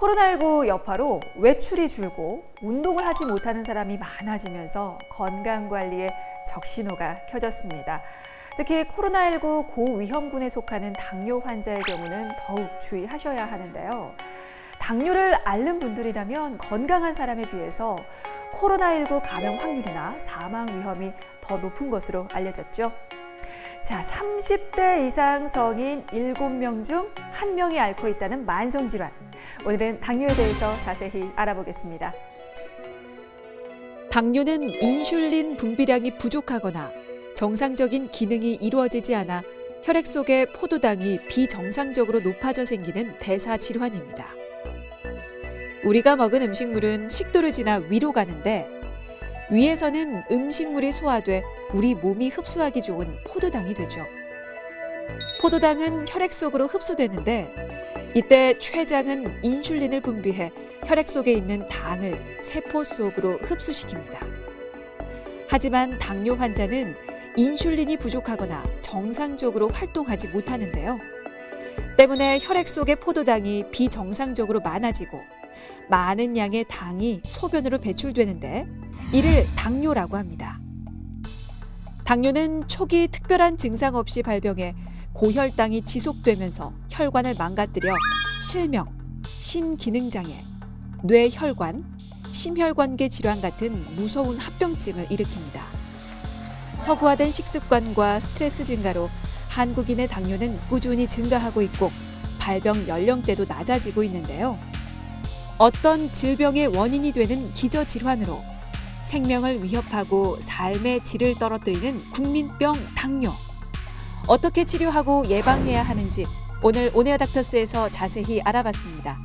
코로나19 여파로 외출이 줄고 운동을 하지 못하는 사람이 많아지면서 건강관리에 적신호가 켜졌습니다. 특히 코로나19 고위험군에 속하는 당뇨 환자의 경우는 더욱 주의하셔야 하는데요. 당뇨를 앓는 분들이라면 건강한 사람에 비해서 코로나19 감염 확률이나 사망 위험이 더 높은 것으로 알려졌죠. 자, 30대 이상 성인 7명 중 1명이 앓고 있다는 만성질환. 오늘은 당뇨에 대해서 자세히 알아보겠습니다. 당뇨는 인슐린 분비량이 부족하거나 정상적인 기능이 이루어지지 않아 혈액 속의 포도당이 비정상적으로 높아져 생기는 대사 질환입니다. 우리가 먹은 음식물은 식도를 지나 위로 가는데 위에서는 음식물이 소화돼 우리 몸이 흡수하기 좋은 포도당이 되죠. 포도당은 혈액 속으로 흡수되는데 이때 췌장은 인슐린을 분비해 혈액 속에 있는 당을 세포 속으로 흡수시킵니다. 하지만 당뇨 환자는 인슐린이 부족하거나 정상적으로 활동하지 못하는데요. 때문에 혈액 속의 포도당이 비정상적으로 많아지고 많은 양의 당이 소변으로 배출되는데 이를 당뇨라고 합니다. 당뇨는 초기 특별한 증상 없이 발병해 고혈당이 지속되면서 혈관을 망가뜨려 실명, 신기능장애, 뇌혈관, 심혈관계 질환 같은 무서운 합병증을 일으킵니다. 서구화된 식습관과 스트레스 증가로 한국인의 당뇨는 꾸준히 증가하고 있고 발병 연령대도 낮아지고 있는데요. 어떤 질병의 원인이 되는 기저질환으로 생명을 위협하고 삶의 질을 떨어뜨리는 국민병 당뇨. 어떻게 치료하고 예방해야 하는지 오늘 온에어 닥터스에서 자세히 알아봤습니다.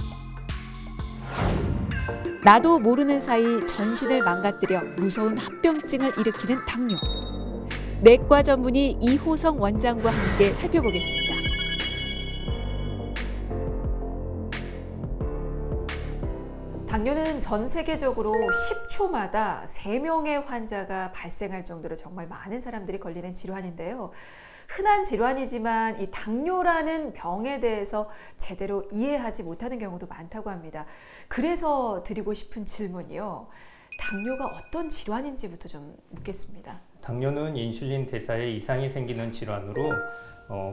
나도 모르는 사이 전신을 망가뜨려 무서운 합병증을 일으키는 당뇨. 내과 전문의 이호성 원장과 함께 살펴보겠습니다. 당뇨는 전 세계적으로 10초마다 3명의 환자가 발생할 정도로 정말 많은 사람들이 걸리는 질환인데요. 흔한 질환이지만 이 당뇨라는 병에 대해서 제대로 이해하지 못하는 경우도 많다고 합니다. 그래서 드리고 싶은 질문이요. 당뇨가 어떤 질환인지부터 좀 묻겠습니다. 당뇨는 인슐린 대사에 이상이 생기는 질환으로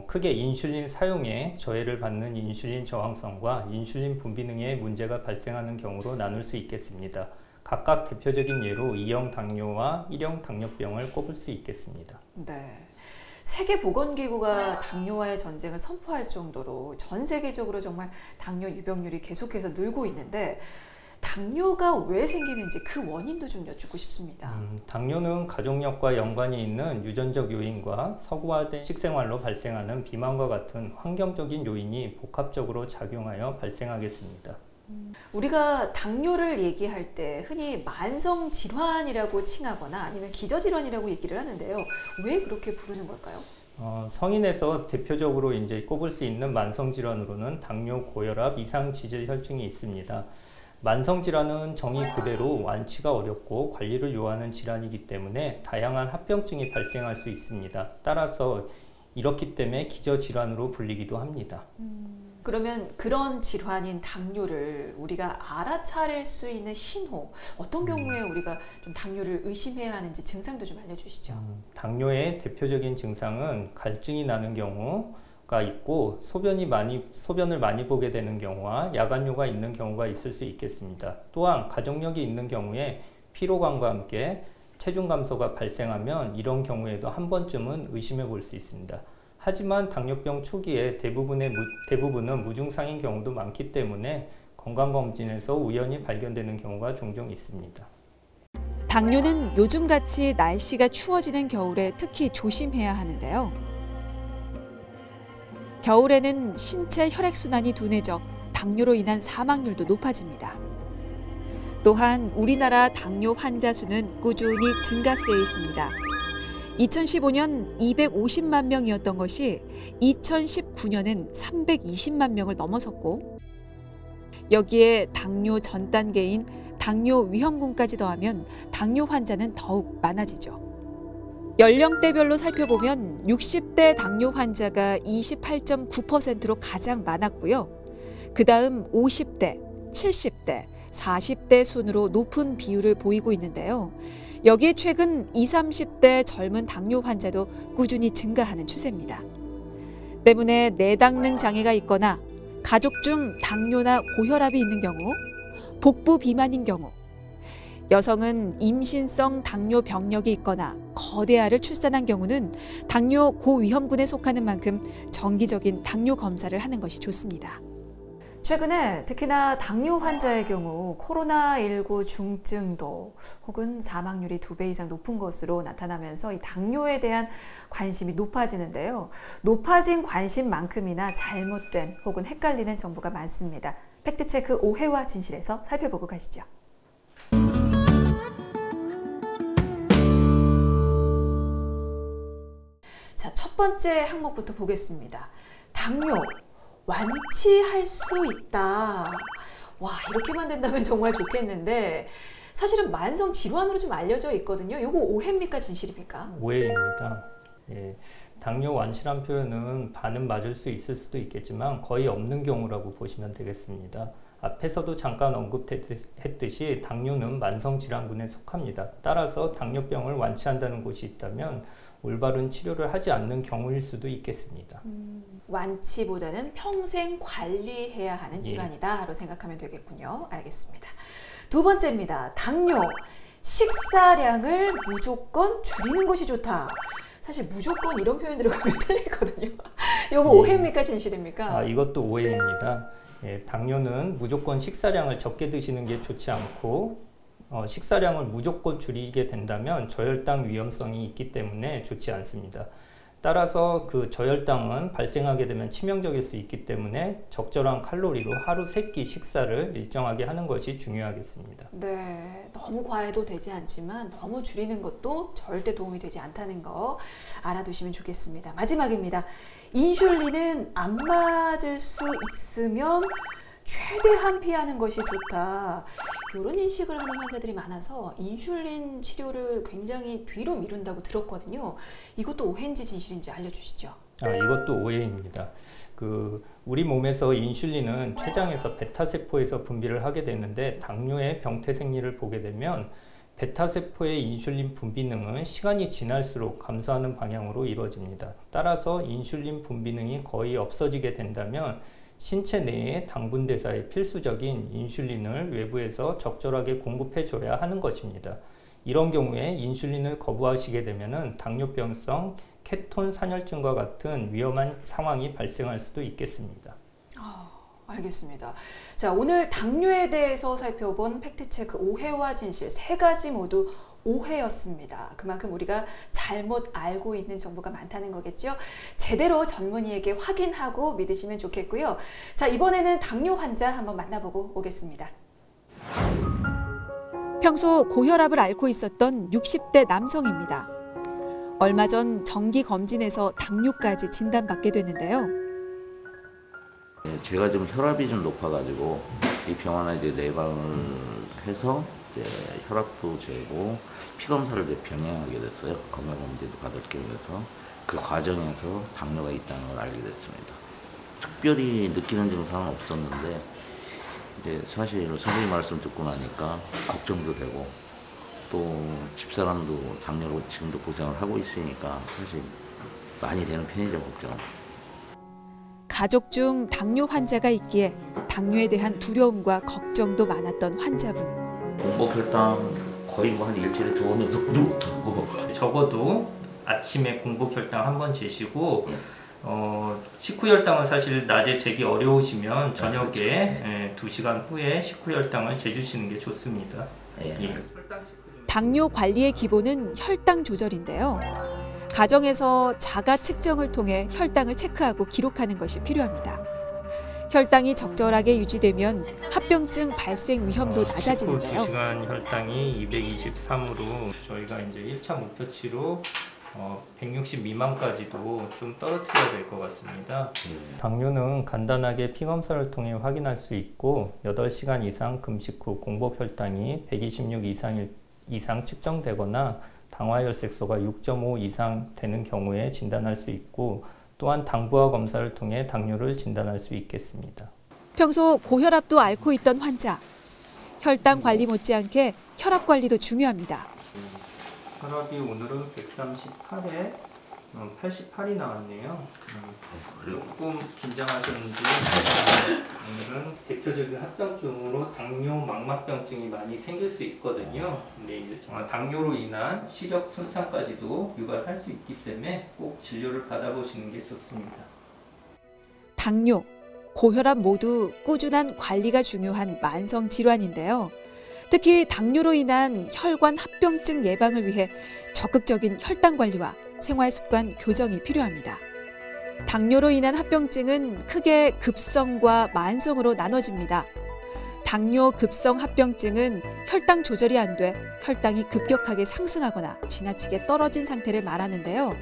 크게 인슐린 사용에 저해를 받는 인슐린 저항성과 인슐린 분비능에 문제가 발생하는 경우로 나눌 수 있겠습니다. 각각 대표적인 예로 2형 당뇨와 1형 당뇨병을 꼽을 수 있겠습니다. 네. 세계보건기구가 당뇨와의 전쟁을 선포할 정도로 전 세계적으로 정말 당뇨 유병률이 계속해서 늘고 있는데 당뇨가 왜 생기는지 그 원인도 좀 여쭙고 싶습니다. 당뇨는 가족력과 연관이 있는 유전적 요인과 서구화된 식생활로 발생하는 비만과 같은 환경적인 요인이 복합적으로 작용하여 발생하겠습니다. 우리가 당뇨를 얘기할 때 흔히 만성질환이라고 칭하거나 아니면 기저질환이라고 얘기를 하는데요. 왜 그렇게 부르는 걸까요? 성인에서 대표적으로 이제 꼽을 수 있는 만성질환으로는 당뇨, 고혈압, 이상지질혈증이 있습니다. 만성질환은 정의 그대로 완치가 어렵고 관리를 요하는 질환이기 때문에 다양한 합병증이 발생할 수 있습니다. 따라서 이렇기 때문에 기저질환으로 불리기도 합니다. 그러면 그런 질환인 당뇨를 우리가 알아차릴 수 있는 신호, 어떤 경우에 우리가 좀 당뇨를 의심해야 하는지 증상도 좀 알려주시죠. 당뇨의 대표적인 증상은 갈증이 나는 경우가 있고 소변을 많이 보게 되는 경우와 야간뇨가 있는 경우가 있을 수 있겠습니다. 또한 가족력이 있는 경우에 피로감과 함께 체중 감소가 발생하면 이런 경우에도 한 번쯤은 의심해 볼 수 있습니다. 하지만 당뇨병 초기에 대부분은 무증상인 경우도 많기 때문에 건강검진에서 우연히 발견되는 경우가 종종 있습니다. 당뇨는 요즘같이 날씨가 추워지는 겨울에 특히 조심해야 하는데요. 겨울에는 신체 혈액순환이 둔해져 당뇨로 인한 사망률도 높아집니다. 또한 우리나라 당뇨 환자 수는 꾸준히 증가세에 있습니다. 2015년 250만 명이었던 것이 2019년엔 320만 명을 넘어섰고 여기에 당뇨 전 단계인 당뇨 위험군까지 더하면 당뇨 환자는 더욱 많아지죠. 연령대별로 살펴보면 60대 당뇨 환자가 28.9%로 가장 많았고요. 그다음 50대, 70대, 40대 순으로 높은 비율을 보이고 있는데요. 여기에 최근 20, 30대 젊은 당뇨 환자도 꾸준히 증가하는 추세입니다. 때문에 내당능 장애가 있거나 가족 중 당뇨나 고혈압이 있는 경우, 복부 비만인 경우, 여성은 임신성 당뇨 병력이 있거나 거대아를 출산한 경우는 당뇨 고위험군에 속하는 만큼 정기적인 당뇨 검사를 하는 것이 좋습니다. 최근에 특히나 당뇨 환자의 경우 코로나19 중증도 혹은 사망률이 2배 이상 높은 것으로 나타나면서 이 당뇨에 대한 관심이 높아지는데요. 높아진 관심만큼이나 잘못된 혹은 헷갈리는 정보가 많습니다. 팩트체크 오해와 진실에서 살펴보고 가시죠. 자, 첫 번째 항목부터 보겠습니다. 당뇨. 완치할 수 있다. 와, 이렇게만 된다면 정말 좋겠는데 사실은 만성 질환으로 좀 알려져 있거든요. 이거 오해입니까, 진실입니까? 오해입니다. 예, 당뇨 완치란 표현은 반은 맞을 수 있을 수도 있겠지만 거의 없는 경우라고 보시면 되겠습니다. 앞에서도 잠깐 언급했듯이 당뇨는 만성 질환군에 속합니다. 따라서 당뇨병을 완치한다는 곳이 있다면 올바른 치료를 하지 않는 경우일 수도 있겠습니다. 완치보다는 평생 관리해야 하는 질환이다라고 생각하면 되겠군요. 알겠습니다. 두 번째입니다. 당뇨, 식사량을 무조건 줄이는 것이 좋다. 사실 무조건 이런 표현 들어가면 틀리거든요. 이거 오해입니까, 진실입니까? 이것도 오해입니다. 예, 당뇨는 무조건 식사량을 적게 드시는 게 좋지 않고 식사량을 무조건 줄이게 된다면 저혈당 위험성이 있기 때문에 좋지 않습니다. 따라서 그 저혈당은 발생하게 되면 치명적일 수 있기 때문에 적절한 칼로리로 하루 3끼 식사를 일정하게 하는 것이 중요하겠습니다. 네, 너무 과해도 되지 않지만 너무 줄이는 것도 절대 도움이 되지 않다는 거 알아두시면 좋겠습니다. 마지막입니다. 인슐린은 안 맞을 수 있으면 최대한 피하는 것이 좋다. 이런 인식을 하는 환자들이 많아서 인슐린 치료를 굉장히 뒤로 미룬다고 들었거든요. 이것도 오해인지 진실인지 알려주시죠. 이것도 오해입니다. 우리 몸에서 인슐린은 췌장에서 베타세포에서 분비를 하게 되는데 당뇨의 병태 생리를 보게 되면 베타세포의 인슐린 분비능은 시간이 지날수록 감소하는 방향으로 이루어집니다. 따라서 인슐린 분비능이 거의 없어지게 된다면 신체 내에 당분 대사에 필수적인 인슐린을 외부에서 적절하게 공급해 줘야 하는 것입니다. 이런 경우에 인슐린을 거부하시게 되면 당뇨병성 케톤 산혈증과 같은 위험한 상황이 발생할 수도 있겠습니다. 알겠습니다. 자, 오늘 당뇨에 대해서 살펴본 팩트체크 오해와 진실 3가지 모두 오해였습니다. 그만큼 우리가 잘못 알고 있는 정보가 많다는 거겠죠. 제대로 전문의에게 확인하고 믿으시면 좋겠고요. 자, 이번에는 당뇨 환자 한번 만나보고 오겠습니다. 평소 고혈압을 앓고 있었던 60대 남성입니다. 얼마 전 정기 검진에서 당뇨까지 진단받게 됐는데요. 제가 좀 혈압이 좀 높아가지고 이 병원에 이제 내방을 해서 이제 혈압도 재고 피 검사를 이제 병행하게 됐어요. 건강검진도 받을게 해서 그 과정에서 당뇨가 있다는 걸 알게 됐습니다. 특별히 느끼는 증상은 없었는데 이제 사실 선생님 말씀 듣고 나니까 걱정도 되고 또 집사람도 당뇨로 지금도 고생을 하고 있으니까 사실 많이 되는 편이죠, 걱정은. 가족 중 당뇨 환자가 있기에 당뇨에 대한 두려움과 걱정도 많았던 환자분. 공복혈당 거의 한 일주일에 2번 정도 적어도 아침에 공복혈당 한번 재시고 식후혈당은 사실 낮에 재기 어려우시면 저녁에 2시간 후에 식후혈당을 재주시는 게 좋습니다. 예. 당뇨 관리의 기본은 혈당 조절인데요. 가정에서 자가 측정을 통해 혈당을 체크하고 기록하는 것이 필요합니다. 혈당이 적절하게 유지되면 합병증 발생 위험도 낮아지는데요. 2시간 혈당이 223으로 저희가 이제 1차 목표치로 160 미만까지도 좀 떨어뜨려야 될 것 같습니다. 당뇨는 간단하게 피검사를 통해 확인할 수 있고 8시간 이상 금식 후 공복 혈당이 126 이상 측정되거나 당화혈색소가 6.5 이상 되는 경우에 진단할 수 있고 또한 당부화 검사를 통해 당뇨를 진단할 수 있겠습니다. 평소 고혈압도 앓고 있던 환자. 혈당 관리 못지않게 혈압 관리도 중요합니다. 혈압이 오늘은 138에 88이 나왔네요. 조금 긴장하셨는지 오늘은 대표적인 합병증으로 당뇨 망막병증이 많이 생길 수 있거든요. 근데 이제 정말 당뇨로 인한 시력 손상까지도 유발할 수 있기 때문에 꼭 진료를 받아보시는 게 좋습니다. 당뇨, 고혈압 모두 꾸준한 관리가 중요한 만성 질환인데요. 특히 당뇨로 인한 혈관 합병증 예방을 위해 적극적인 혈당 관리와 생활 습관 교정이 필요합니다. 당뇨로 인한 합병증은 크게 급성과 만성으로 나눠집니다. 당뇨 급성 합병증은 혈당 조절이 안 돼 혈당이 급격하게 상승하거나 지나치게 떨어진 상태를 말하는데요.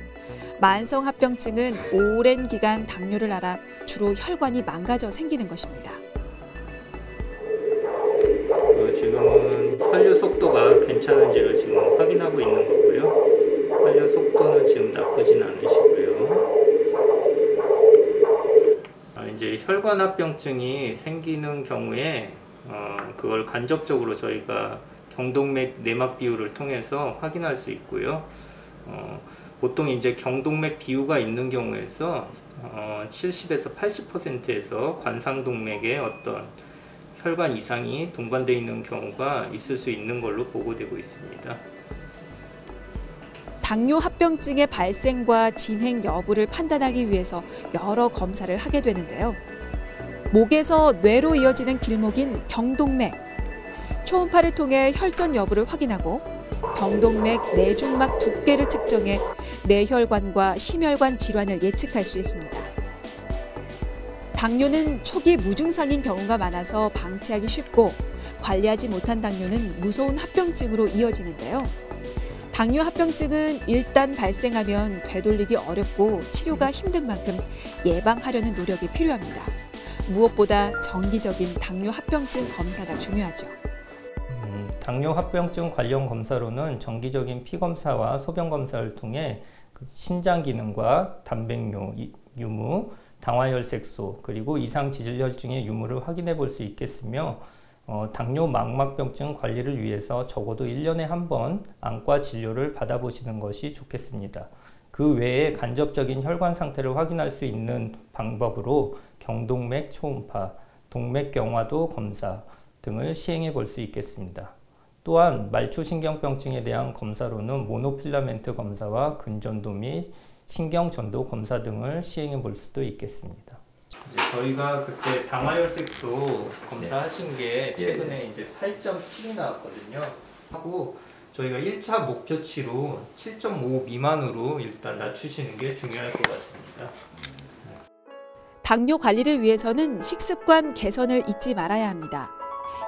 만성 합병증은 오랜 기간 당뇨를 앓아 주로 혈관이 망가져 생기는 것입니다. 지금은 혈류 속도가 괜찮은지를 지금 확인하고 있는 거고요. 혈류 속도는 지금 나쁘진 않으시고요. 이제 혈관 합병증이 생기는 경우에 그걸 간접적으로 저희가 경동맥 내막 비율을 통해서 확인할 수 있고요. 보통 이제 경동맥 비유가 있는 경우에서 70에서 80%에서 관상동맥에 어떤 혈관 이상이 동반되어 있는 경우가 있을 수 있는 걸로 보고되고 있습니다. 당뇨 합병증의 발생과 진행 여부를 판단하기 위해서 여러 검사를 하게 되는데요. 목에서 뇌로 이어지는 길목인 경동맥, 초음파를 통해 혈전 여부를 확인하고 경동맥 내중막 두께를 측정해 뇌혈관과 심혈관 질환을 예측할 수 있습니다. 당뇨는 초기 무증상인 경우가 많아서 방치하기 쉽고 관리하지 못한 당뇨는 무서운 합병증으로 이어지는데요. 당뇨 합병증은 일단 발생하면 되돌리기 어렵고 치료가 힘든 만큼 예방하려는 노력이 필요합니다. 무엇보다 정기적인 당뇨 합병증 검사가 중요하죠. 당뇨 합병증 관련 검사로는 정기적인 피검사와 소변검사를 통해 신장 기능과 단백뇨 유무, 당화혈색소, 그리고 이상 지질혈증의 유무를 확인해 볼 수 있겠으며 당뇨 망막병증 관리를 위해서 적어도 1년에 한 번 안과 진료를 받아보시는 것이 좋겠습니다. 그 외에 간접적인 혈관 상태를 확인할 수 있는 방법으로 경동맥 초음파, 동맥경화도 검사 등을 시행해 볼 수 있겠습니다. 또한 말초신경병증에 대한 검사로는 모노필라멘트 검사와 근전도 및 신경전도 검사 등을 시행해 볼 수도 있겠습니다. 이제 저희가 그때 당화혈색소 검사하신 게 최근에 이제 8.7이 나왔거든요. 하고 저희가 1차 목표치로 7.5 미만으로 일단 낮추시는 게 중요할 것 같습니다. 당뇨 관리를 위해서는 식습관 개선을 잊지 말아야 합니다.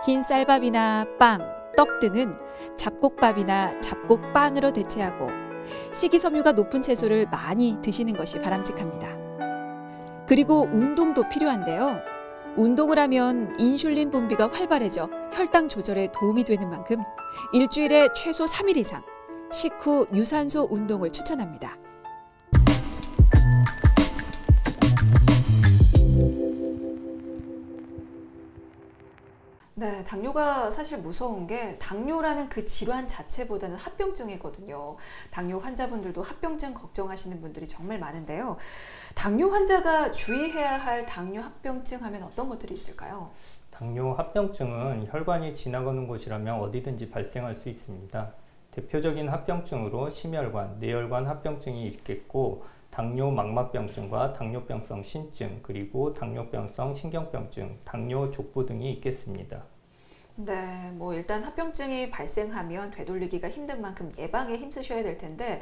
흰 쌀밥이나 빵, 떡 등은 잡곡밥이나 잡곡빵으로 대체하고 식이섬유가 높은 채소를 많이 드시는 것이 바람직합니다. 그리고 운동도 필요한데요. 운동을 하면 인슐린 분비가 활발해져 혈당 조절에 도움이 되는 만큼 일주일에 최소 3일 이상 식후 유산소 운동을 추천합니다. 네, 당뇨가 사실 무서운 게 당뇨라는 그 질환 자체보다는 합병증이거든요. 당뇨 환자분들도 합병증 걱정하시는 분들이 정말 많은데요. 당뇨 환자가 주의해야 할 당뇨 합병증 하면 어떤 것들이 있을까요? 당뇨 합병증은 혈관이 지나가는 곳이라면 어디든지 발생할 수 있습니다. 대표적인 합병증으로 심혈관, 뇌혈관 합병증이 있겠고 당뇨 망막병증과 당뇨병성 신증, 그리고 당뇨병성 신경병증, 당뇨 족부 등이 있겠습니다. 네, 뭐 일단 합병증이 발생하면 되돌리기가 힘든 만큼 예방에 힘쓰셔야 될 텐데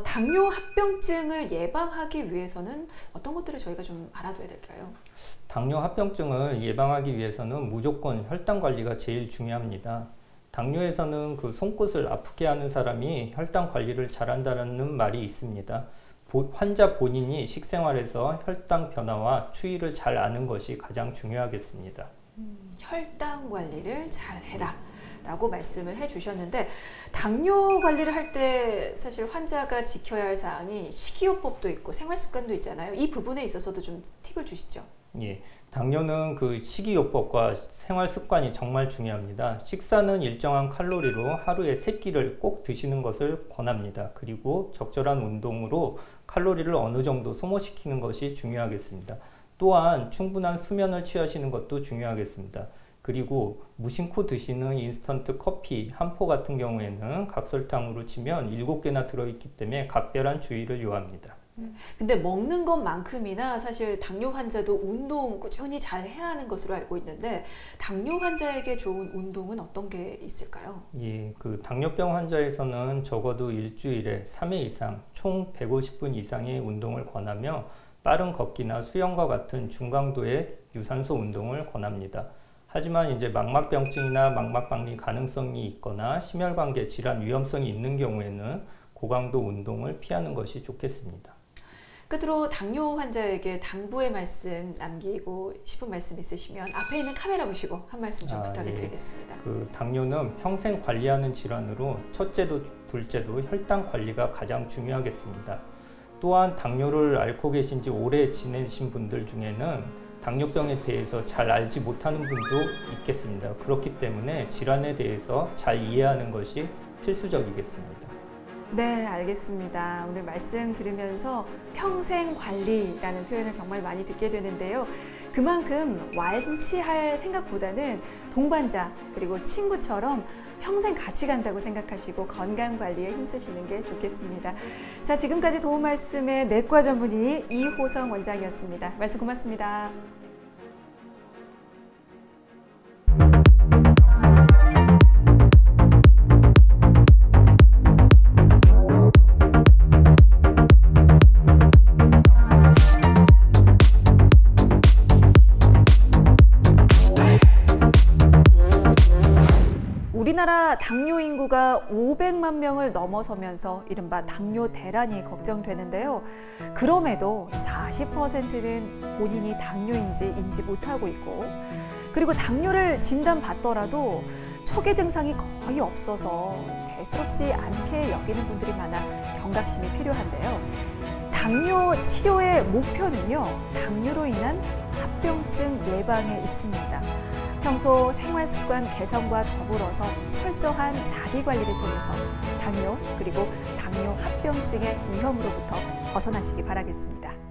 당뇨 합병증을 예방하기 위해서는 어떤 것들을 저희가 좀 알아둬야 될까요? 당뇨 합병증을 예방하기 위해서는 무조건 혈당 관리가 제일 중요합니다. 당뇨에서는 그 손끝을 아프게 하는 사람이 혈당 관리를 잘한다는 말이 있습니다. 환자 본인이 식생활에서 혈당 변화와 추이를 잘 아는 것이 가장 중요하겠습니다. 혈당 관리를 잘 해라 라고 말씀을 해주셨는데 당뇨 관리를 할 때 사실 환자가 지켜야 할 사항이 식이요법도 있고 생활습관도 있잖아요. 이 부분에 있어서도 좀 팁을 주시죠. 예, 당뇨는 그 식이요법과 생활 습관이 정말 중요합니다. 식사는 일정한 칼로리로 하루에 3끼를 꼭 드시는 것을 권합니다. 그리고 적절한 운동으로 칼로리를 어느 정도 소모시키는 것이 중요하겠습니다. 또한 충분한 수면을 취하시는 것도 중요하겠습니다. 그리고 무심코 드시는 인스턴트 커피 한 포 같은 경우에는 각설탕으로 치면 7개나 들어있기 때문에 각별한 주의를 요합니다. 근데 먹는 것만큼이나 사실 당뇨 환자도 운동 꾸준히 잘 해야 하는 것으로 알고 있는데 당뇨 환자에게 좋은 운동은 어떤 게 있을까요? 예, 그 당뇨병 환자에서는 적어도 일주일에 3회 이상, 총 150분 이상의 운동을 권하며 빠른 걷기나 수영과 같은 중강도의 유산소 운동을 권합니다. 하지만 이제 망막병증이나 망막박리 가능성이 있거나 심혈관계 질환 위험성이 있는 경우에는 고강도 운동을 피하는 것이 좋겠습니다. 끝으로 당뇨 환자에게 당부의 말씀 남기고 싶은 말씀 있으시면 앞에 있는 카메라 보시고 한 말씀 좀 부탁을 드리겠습니다. 그 당뇨는 평생 관리하는 질환으로 첫째도 둘째도 혈당 관리가 가장 중요하겠습니다. 또한 당뇨를 앓고 계신 지 오래 지내신 분들 중에는 당뇨병에 대해서 잘 알지 못하는 분도 있겠습니다. 그렇기 때문에 질환에 대해서 잘 이해하는 것이 필수적이겠습니다. 네, 알겠습니다. 오늘 말씀 들으면서 평생 관리라는 표현을 정말 많이 듣게 되는데요. 그만큼 완치할 생각보다는 동반자 그리고 친구처럼 평생 같이 간다고 생각하시고 건강 관리에 힘쓰시는 게 좋겠습니다. 자, 지금까지 도움 말씀의 내과 전문의 이호성 원장이었습니다. 말씀 고맙습니다. 우리나라 당뇨 인구가 500만 명을 넘어서면서 이른바 당뇨 대란이 걱정되는데요. 그럼에도 40%는 본인이 당뇨인지 인지 못하고 있고, 그리고 당뇨를 진단받더라도 초기 증상이 거의 없어서 대수롭지 않게 여기는 분들이 많아 경각심이 필요한데요. 당뇨 치료의 목표는요, 당뇨로 인한 합병증 예방에 있습니다. 평소 생활습관 개선과 더불어서 철저한 자기관리를 통해서 당뇨 그리고 당뇨 합병증의 위험으로부터 벗어나시기 바라겠습니다.